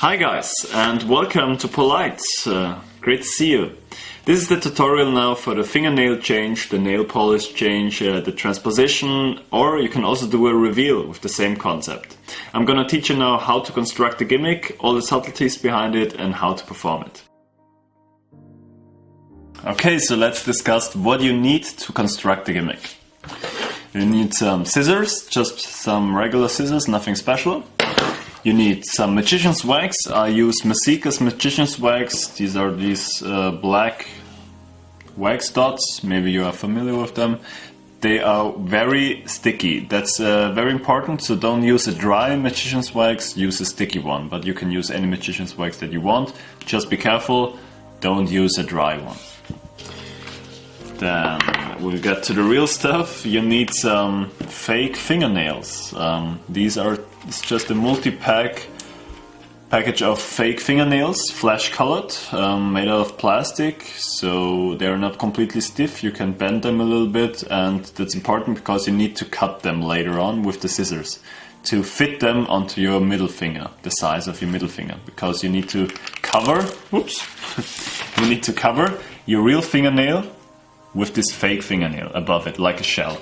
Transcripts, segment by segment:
Hi guys, and welcome to Polite. Great to see you. This is the tutorial now for the fingernail change, the nail polish change, the transposition, or you can also do a reveal with the same concept. I'm gonna teach you now how to construct the gimmick, all the subtleties behind it, and how to perform it. Okay, so let's discuss what you need to construct the gimmick. You need some scissors, just some regular scissors, nothing special. You need some magician's wax. I use Masika's magician's wax. These are black wax dots. Maybe you are familiar with them. They are very sticky. That's very important. So don't use a dry magician's wax. Use a sticky one. But you can use any magician's wax that you want. Just be careful. Don't use a dry one. Then we'll get to the real stuff. You need some fake fingernails. It's just a package of fake fingernails, flesh colored, made out of plastic, so they're not completely stiff. You can bend them a little bit, and that's important because you need to cut them later on with the scissors to fit them onto your middle finger, the size of your middle finger, because you need to cover, you need to cover your real fingernail with this fake fingernail above it, like a shell,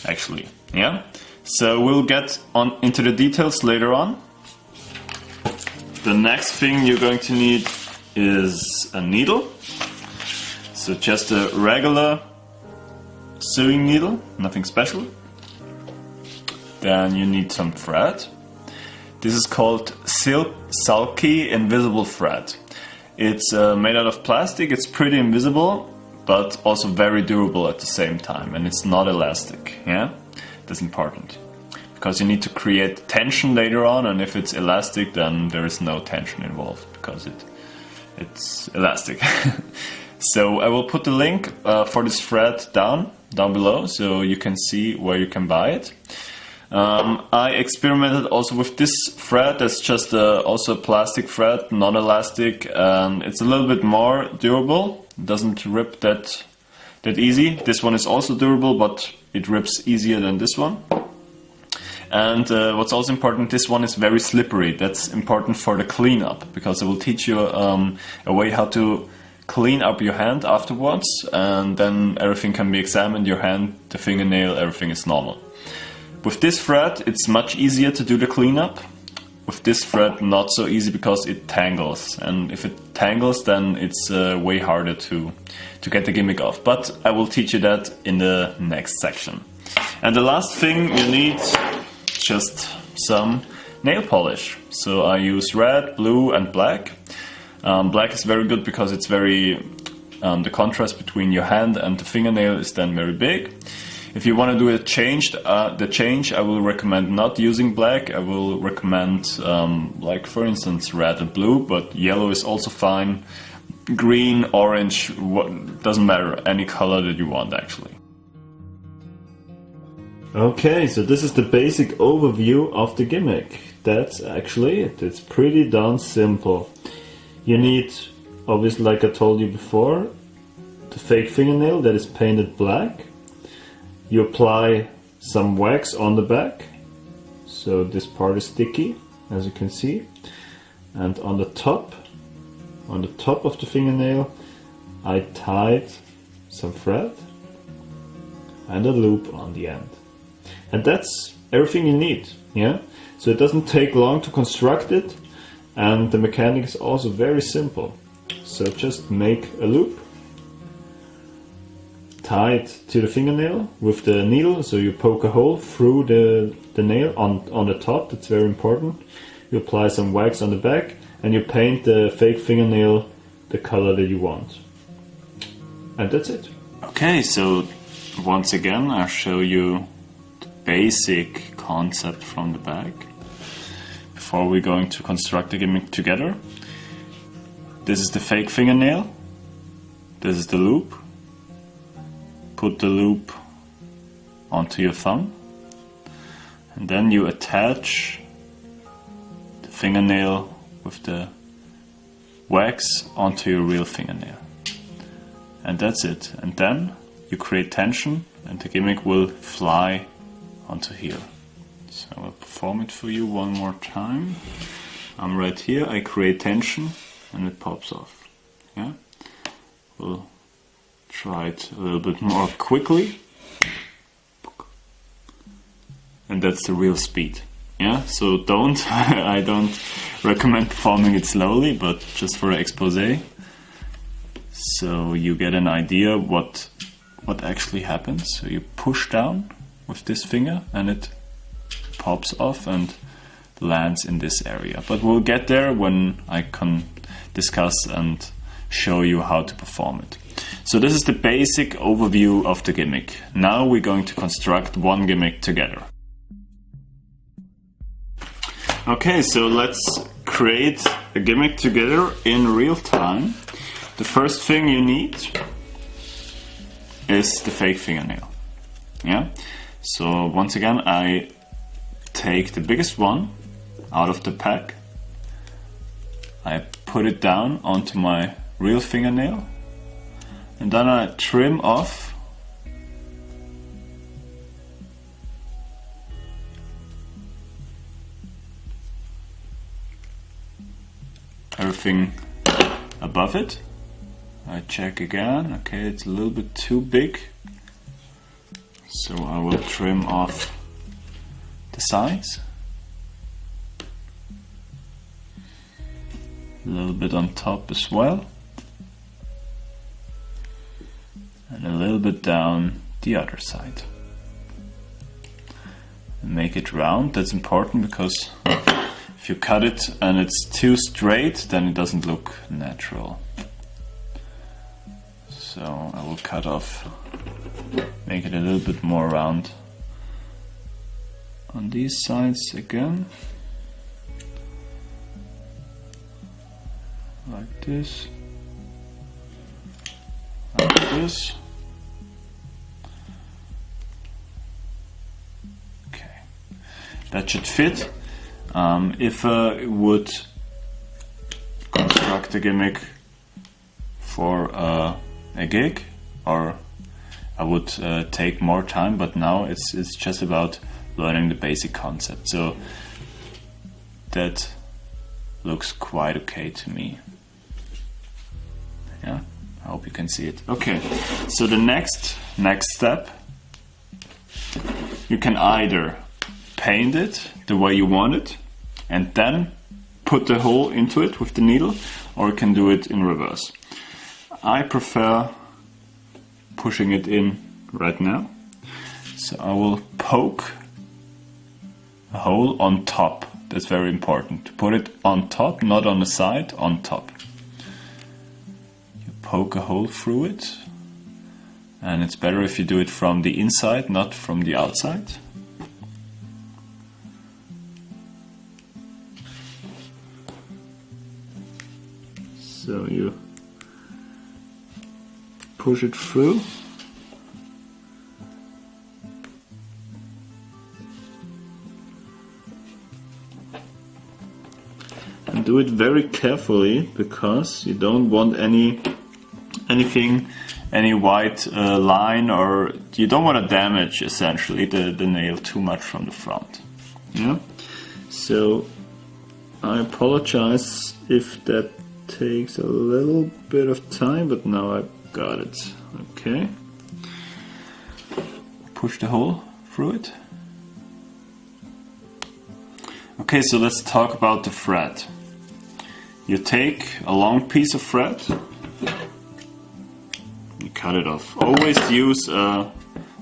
actually, yeah? So we'll get into the details later on. The next thing you're going to need is a needle. So just a regular sewing needle, nothing special. Then you need some thread. This is called silky invisible thread. It's made out of plastic, it's pretty invisible, but also very durable at the same time, and it's not elastic, yeah? That's important, because you need to create tension later on, and if it's elastic, then there is no tension involved, because it's elastic. So I will put the link for this thread down below, so you can see where you can buy it. I experimented also with this thread. That's just also a plastic thread, not elastic, and it's a little bit more durable. It doesn't rip that easy. This one is also durable, but it rips easier than this one. And what's also important, this one is very slippery. That's important for the cleanup, because I will teach you a way how to clean up your hand afterwards, and then everything can be examined, your hand, the fingernail, everything is normal. With this thread, it's much easier to do the cleanup. With this thread, not so easy, because it tangles, and if it tangles, then it's way harder to get the gimmick off. But I will teach you that in the next section. And the last thing you need, just some nail polish. So I use red, blue and black. Black is very good because it's very, the contrast between your hand and the fingernail is then very big. If you want to do the change, I will recommend not using black. I will recommend, like for instance, red and blue, but yellow is also fine. Green, orange, doesn't matter, any color that you want actually. Okay, so this is the basic overview of the gimmick. That's actually it. It's pretty darn simple. You need, obviously, like I told you before, the fake fingernail that is painted black. You apply some wax on the back, so this part is sticky, as you can see, and on the top of the fingernail I tied some thread and a loop on the end, and that's everything you need, yeah? So it doesn't take long to construct it, and the mechanic is also very simple. So just make a loop, tie it to the fingernail with the needle, so you poke a hole through the nail on the top. That's very important. You apply some wax on the back, and you paint the fake fingernail the color that you want. And that's it. Okay, so once again I'll show you the basic concept from the back before we're going to construct the gimmick together. This is the fake fingernail. This is the loop. Put the loop onto your thumb, and then you attach the fingernail with the wax onto your real fingernail, and that's it. And then you create tension, and the gimmick will fly onto here. So I will perform it for you one more time. I'm right here, I create tension and it pops off. Yeah? We'll try it a little bit more quickly. And that's the real speed. Yeah, so I don't recommend performing it slowly, but just for an expose. So you get an idea what actually happens. So you push down with this finger and it pops off and lands in this area. But we'll get there when I can discuss and show you how to perform it. So this is the basic overview of the gimmick. Now we're going to construct one gimmick together. Okay, so let's create a gimmick together in real time. The first thing you need is the fake fingernail. Yeah. So once again, I take the biggest one out of the pack. I put it down onto my real fingernail, and then I trim off everything above it. I check again. Okay, it's a little bit too big, so I will trim off the sides. A little bit on top as well, and a little bit down the other side. Make it round. That's important because if you cut it and it's too straight, then it doesn't look natural. So I will cut off, make it a little bit more round on these sides again, like this, like this. Okay, that should fit. If I would construct a gimmick for a gig, or I would take more time, but now it's just about learning the basic concept. So that looks quite okay to me. Yeah, I hope you can see it. Okay, so the next step, you can either paint it the way you want it and then put the hole into it with the needle, or you can do it in reverse. I prefer pushing it in right now. So I will poke a hole on top. That's very important. To put it on top, not on the side, on top. You poke a hole through it, and it's better if you do it from the inside, not from the outside. So you push it through. And do it very carefully, because you don't want any white line, or you don't want to damage essentially the nail too much from the front. Yeah. So I apologize if that takes a little bit of time, but now I got it. Okay. Push the hole through it. Okay, so let's talk about the thread. You take a long piece of thread, you cut it off. Always use a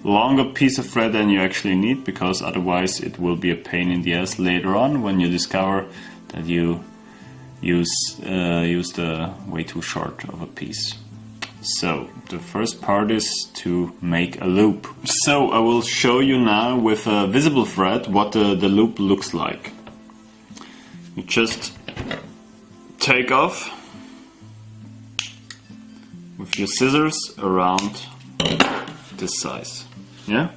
longer piece of thread than you actually need, because otherwise it will be a pain in the ass later on when you discover that you used way too short of a piece. So the first part is to make a loop. So I will show you now with a visible thread what the loop looks like. You just take off with your scissors around this size. Yeah?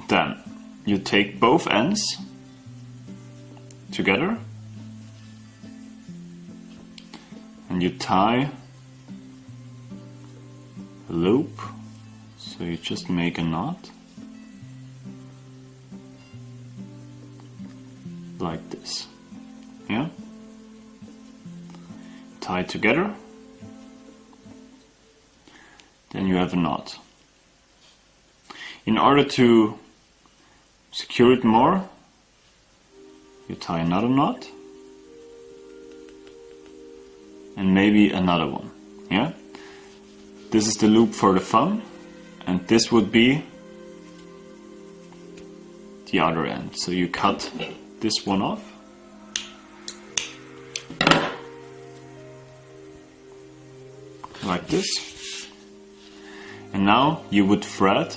Then you take both ends together and you tie a loop. So you just make a knot. like this. Yeah? Tie it together. Then you have a knot. In order to secure it more, you tie another knot and maybe another one. Yeah? This is the loop for the thumb, and this would be the other end. So you cut this one off. Like this. And now you would thread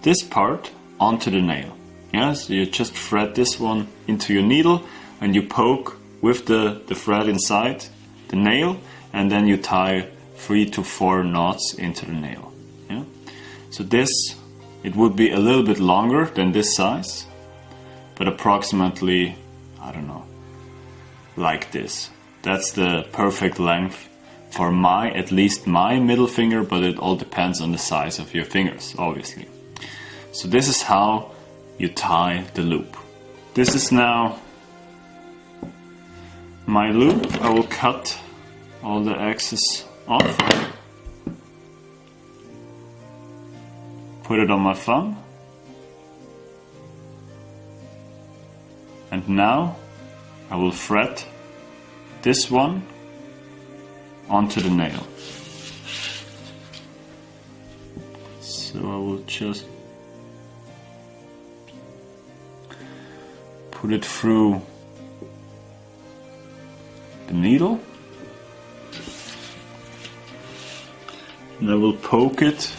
this part onto the nail. Yeah, so you just thread this one into your needle and you poke with the thread inside the nail, and then you tie 3 to 4 knots into the nail. Yeah? So this, it would be a little bit longer than this size, but approximately, I don't know, like this. That's the perfect length for at least my middle finger, but it all depends on the size of your fingers, obviously. So this is how you tie the loop. This is now my loop. I will cut all the excess off. Put it on my thumb. And now I will thread this one onto the nail. So I will just put it through the needle, and I will poke it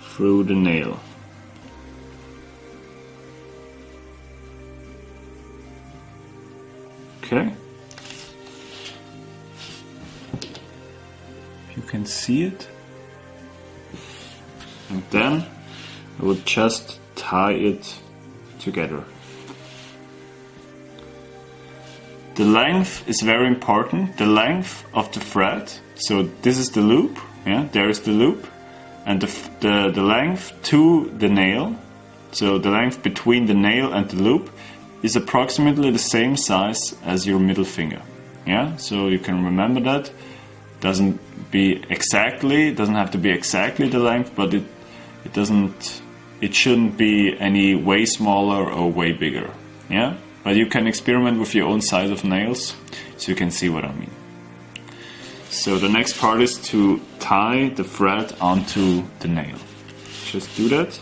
through the nail. Okay. If you can see it. And then I will just tie it together. The length is very important, the length of the thread. So this is the loop, yeah, there is the loop, and the length to the nail, so the length between the nail and the loop is approximately the same size as your middle finger. Yeah, so you can remember that. Doesn't have to be exactly the length, but it shouldn't be any way smaller or way bigger. Yeah? But you can experiment with your own size of nails, so you can see what I mean. So the next part is to tie the thread onto the nail. Just do that.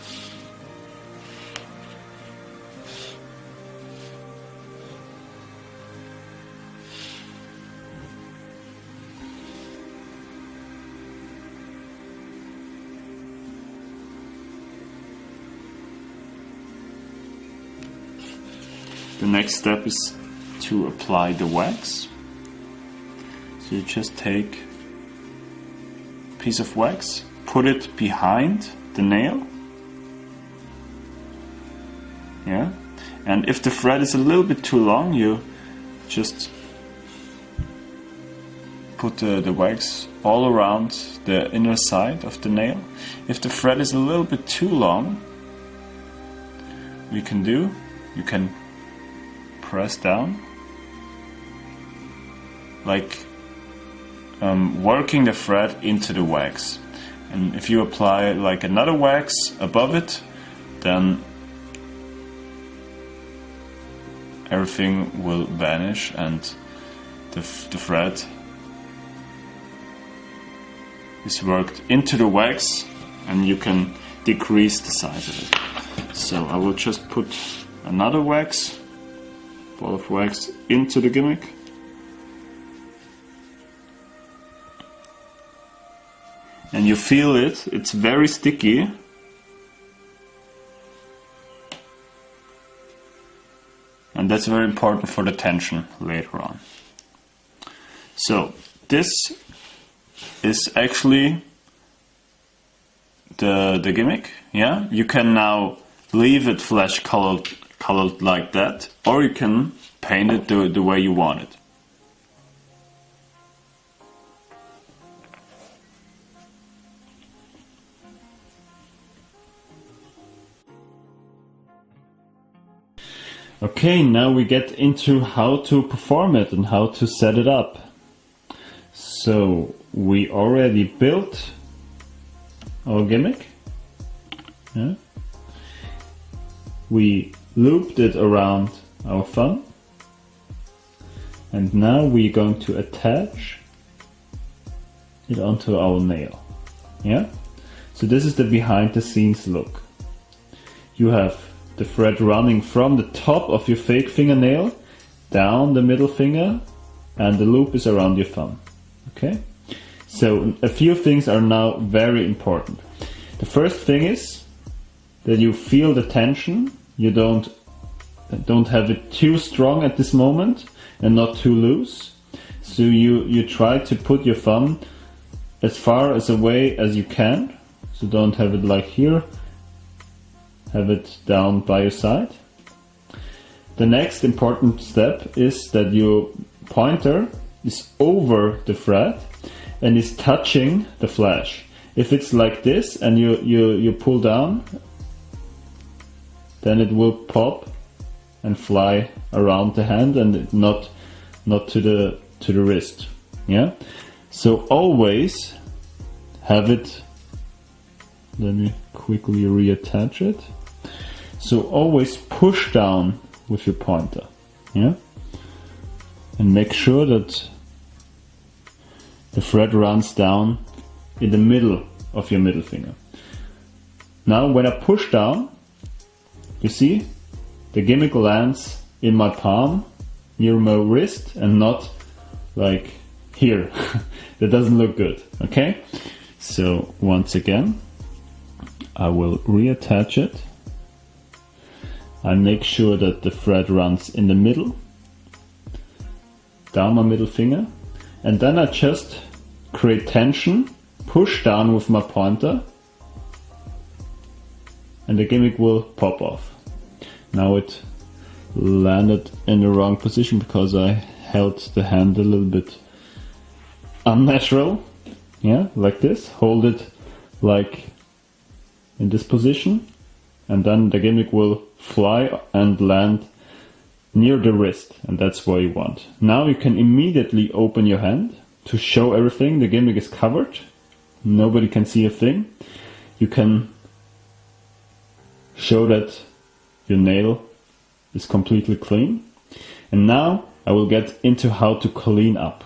The next step is to apply the wax. So you just take a piece of wax, put it behind the nail. Yeah. And if the thread is a little bit too long, you just put the wax all around the inner side of the nail. If the thread is a little bit too long, you can press down, like working the thread into the wax. And if you apply like another wax above it, then everything will vanish and the thread is worked into the wax, and you can decrease the size of it. So I will just put another ball of wax into the gimmick. And you feel it's very sticky. And that's very important for the tension later on. So this is actually the gimmick. Yeah, you can now leave it flesh colored like that, or you can paint it the way you want it. Okay, now we get into how to perform it and how to set it up. So we already built our gimmick. Yeah. We looped it around our thumb. And now we're going to attach it onto our nail. Yeah? So this is the behind the scenes look. You have the thread running from the top of your fake fingernail down the middle finger, and the loop is around your thumb. Okay? So a few things are now very important. The first thing is that you feel the tension. You don't have it too strong at this moment and not too loose. So you try to put your thumb as far as away as you can. So don't have it like here. Have it down by your side. The next important step is that your pointer is over the thread and is touching the flash. If it's like this and you pull down, then it will pop and fly around the hand and not to the wrist. Yeah. So always have it. Let me quickly reattach it. So always push down with your pointer. Yeah. And make sure that the thread runs down in the middle of your middle finger. Now when I push down, you see the gimmick lands in my palm near my wrist and not like here. That doesn't look good. Okay? So once again, I will reattach it. I make sure that the thread runs in the middle, down my middle finger, and then I just create tension, push down with my pointer, and the gimmick will pop off. Now it landed in the wrong position because I held the hand a little bit unnatural. Yeah, like this. Hold it like in this position, and then the gimmick will fly and land near the wrist, and that's what you want. Now you can immediately open your hand to show everything. The gimmick is covered. Nobody can see a thing. You can show that your nail is completely clean. And now I will get into how to clean up.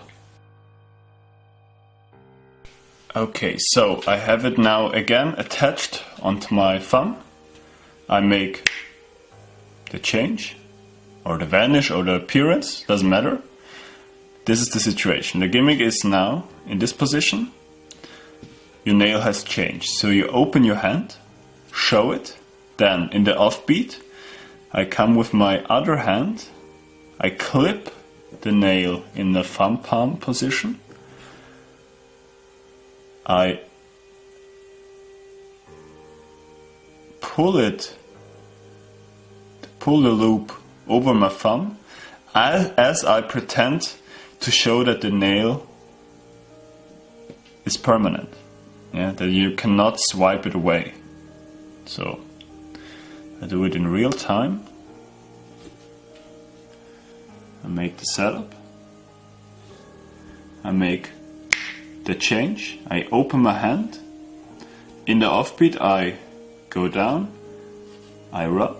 Okay, so I have it now again attached onto my thumb. I make the change or the vanish or the appearance, doesn't matter. This is the situation. The gimmick is now in this position. Your nail has changed. So you open your hand, show it, then in the offbeat, I come with my other hand, I clip the nail in the thumb palm position. I pull the loop over my thumb as I pretend to show that the nail is permanent. Yeah, that you cannot swipe it away. So I do it in real time. I make the setup. I make the change. I open my hand. In the offbeat I go down. I rub.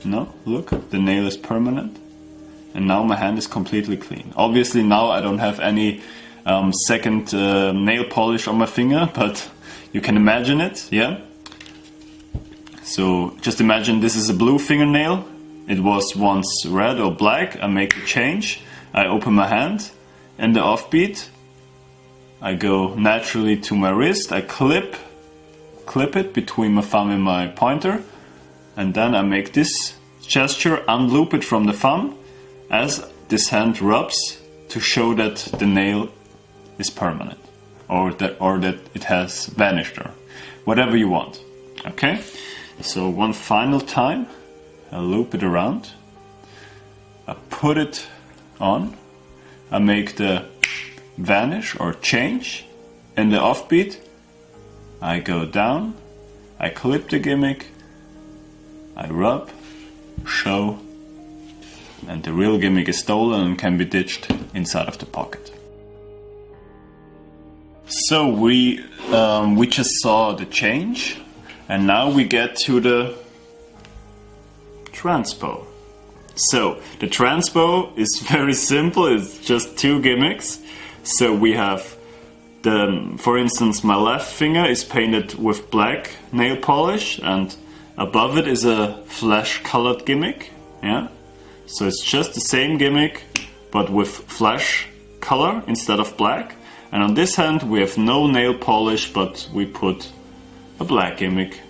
No, look, the nail is permanent. And now my hand is completely clean. Obviously now I don't have any second nail polish on my finger, but you can imagine it, yeah? So just imagine this is a blue fingernail. It was once red or black. I make a change. I open my hand. And the offbeat, I go naturally to my wrist. I clip it between my thumb and my pointer. And then I make this gesture, unloop it from the thumb as this hand rubs to show that the nail is permanent or that it has vanished or whatever you want. Okay? So one final time, I loop it around, I put it on, I make the vanish or change. In the offbeat, I go down, I clip the gimmick, I rub, show, and the real gimmick is stolen and can be ditched inside of the pocket. So we just saw the change, and now we get to the transpo. So the transpo is very simple, it's just two gimmicks. So we have for instance, my left finger is painted with black nail polish, and above it is a flesh colored gimmick. Yeah, so it's just the same gimmick but with flesh color instead of black. And on this hand we have no nail polish, but we put a black gimmick,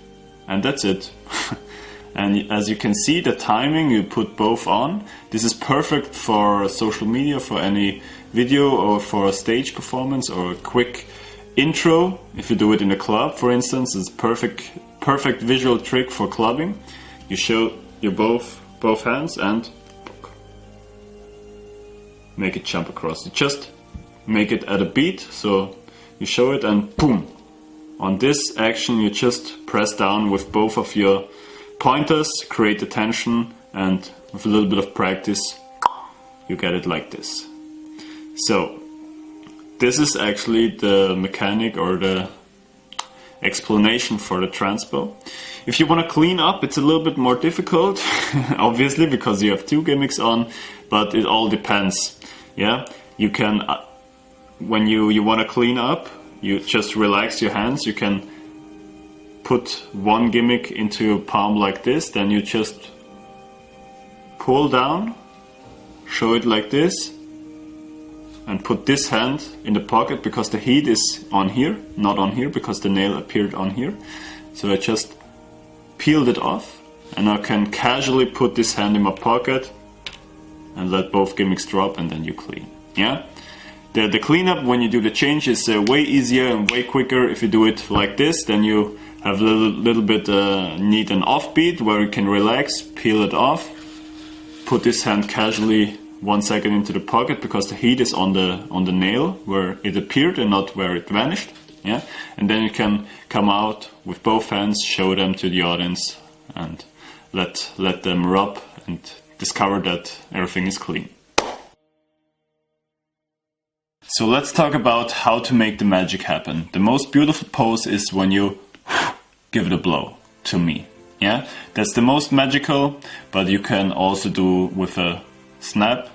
and that's it. And as you can see, the timing, you put both on. This is perfect for social media, for any video, or for a stage performance or a quick intro. If you do it in a club, for instance, it's perfect visual trick for clubbing. You show your both hands and make it jump across. You just make it at a beat, so you show it and boom. On this action you just press down with both of your pointers, create the tension, and with a little bit of practice you get it like this. So this is actually the mechanic or the explanation for the transpo. If you want to clean up, it's a little bit more difficult, obviously, because you have two gimmicks on, but it all depends. Yeah, you can, when you want to clean up, you just relax your hands. You can put one gimmick into your palm like this, then you just pull down, show it like this, and put this hand in the pocket, because the heat is on here, not on here, because the nail appeared on here. So I just peeled it off, and I can casually put this hand in my pocket and let both gimmicks drop, and then you clean. Yeah, the cleanup when you do the change is way easier and way quicker if you do it like this. Then you have a little bit need an offbeat where you can relax, peel it off, put this hand casually 1 second into the pocket, because the heat is on the nail where it appeared and not where it vanished. Yeah, and then you can come out with both hands, show them to the audience, and let them rub and discover that everything is clean. So let's talk about how to make the magic happen. The most beautiful pose is when you give it a blow, to me. Yeah, that's the most magical, but you can also do with a snap.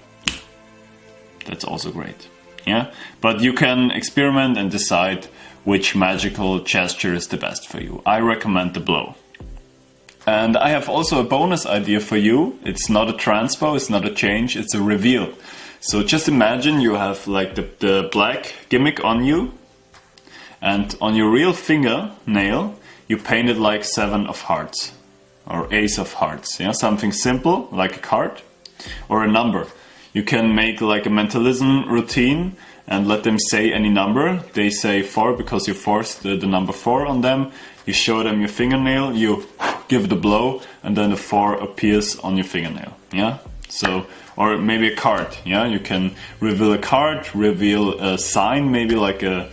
That's also great. Yeah, but you can experiment and decide which magical gesture is the best for you. I recommend the blow. And I have also a bonus idea for you. It's not a transpo, it's not a change, it's a reveal. So just imagine you have like the black gimmick on you, and on your real fingernail you painted like 7 of hearts or ace of hearts. Yeah, something simple like a card or a number. You can make like a mentalism routine and let them say any number. They say 4 because you forced the number 4 on them. You show them your fingernail, you give it a blow, and then the 4 appears on your fingernail. Yeah, so, or maybe a card. Yeah, you can reveal a card, reveal a sign, maybe like a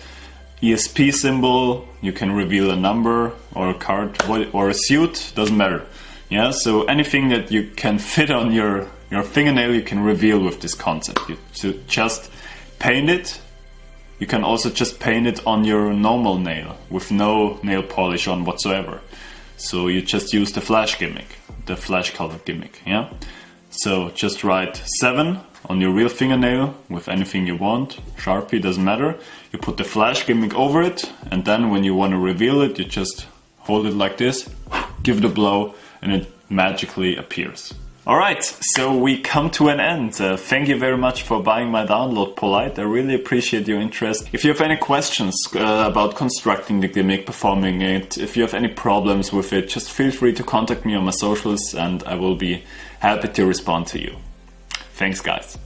ESP symbol. You can reveal a number or a card or a suit, doesn't matter. Yeah, so anything that you can fit on your fingernail you can reveal with this concept. You should just paint it. You can also just paint it on your normal nail with no nail polish on whatsoever. So you just use the flash gimmick, the flash colored gimmick. Yeah. So just write 7 on your real fingernail with anything you want. Sharpie, doesn't matter. You put the flash gimmick over it, and then when you want to reveal it, you just hold it like this, give it a blow, and it magically appears. Alright, so we come to an end. Thank you very much for buying my download, Polite. I really appreciate your interest. If you have any questions about constructing the gimmick, performing it, if you have any problems with it, just feel free to contact me on my socials and I will be happy to respond to you. Thanks, guys.